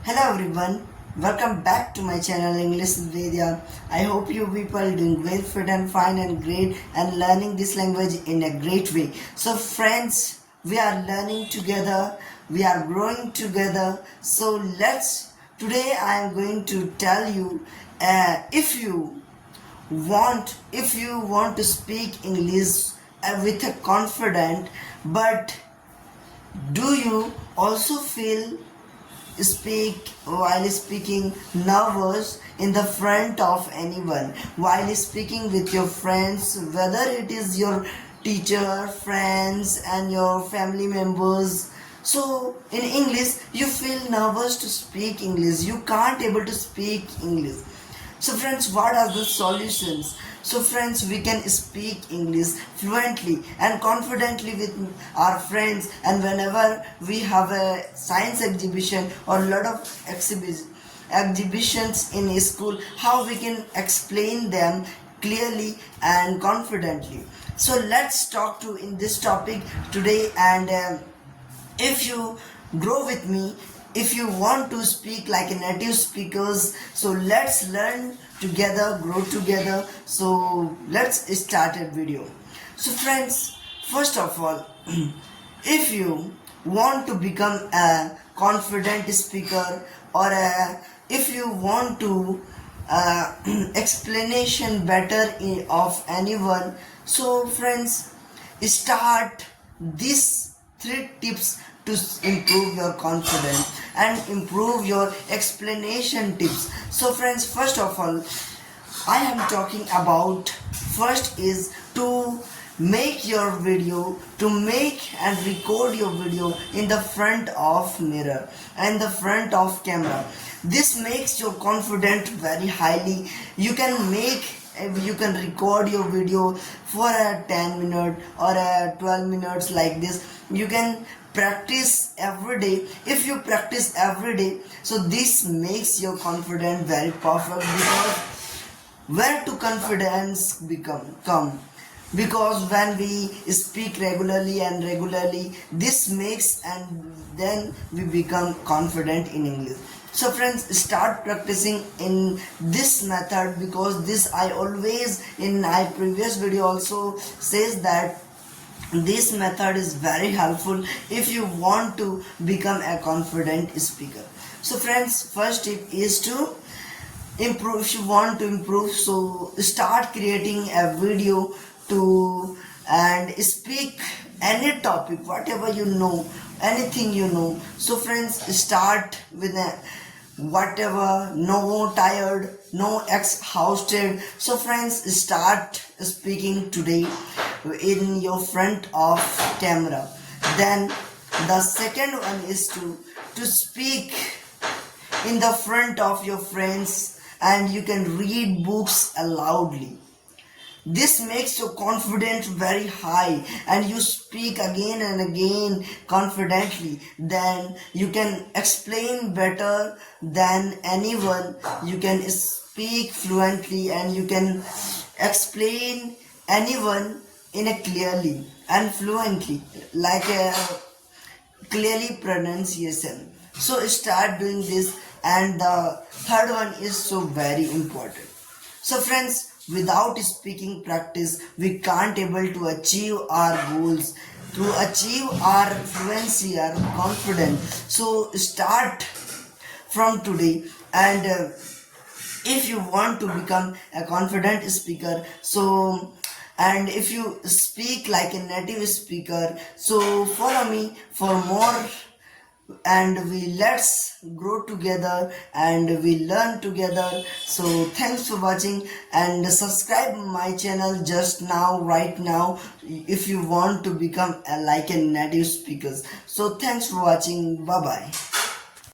Hello everyone, welcome back to my channel English with Bedia. I hope you people doing well, fit and fine and great and learning this language in a great way. So friends, we are learning together, we are growing together. So today I am going to tell you if you want to speak English with a confident, but do you also feel while speaking nervous in the front of anyone, while speaking with your friends, whether it is your teacher, friends and your family members? So in English you feel nervous to speak English, you can't able to speak English. So friends, what are the solutions? So friends, we can speak English fluently and confidently with our friends, and whenever we have a science exhibition or a lot of exhibitions in a school, how we can explain them clearly and confidently. So let's talk to in this topic today, and if you grow with me, if you want to speak like a native speakers, so let's learn together, grow together. So let's start a video. So friends, first of all, if you want to become a confident speaker, or if you want to explanation better of anyone, so friends, start these 3 tips to improve your confidence and improve your explanation tips. So friends, first of all, I am talking about first is to make your video, to make and record your video in the front of mirror and the front of camera. This makes your confidence very highly. You can record your video for a 10 minute or a 12 minutes like this. You can practice every day. If you practice every day, so this makes your confidence very perfect, because where to confidence come, because when we speak regularly, this makes and then we become confident in English. So friends, start practicing in this method, because this I always in my previous video also says that this method is very helpful if you want to become a confident speaker. So friends, first tip is to improve. If you want to improve, so start creating a video to and speak any topic, whatever you know, anything you know. So friends, start with a whatever, no tired, no exhausted. So friends, start speaking today in your front of camera. Then the second one is to speak in the front of your friends, and you can read books loudly. This makes your confidence very high, and you speak again and again confidently. Then you can explain better than anyone. You can speak fluently and you can explain anyone in a clearly and fluently, like a clearly pronunciation. So start doing this. And the third one is so very important. So friends, without speaking practice, we can't able to achieve our goals, to achieve our fluency, our confidence. So start from today, and if you want to become a confident speaker, so and if you speak like a native speaker, so follow me for more, and we let's grow together and we learn together. So thanks for watching, and subscribe my channel just now, right now, if you want to become like a native speakers. So thanks for watching. Bye bye.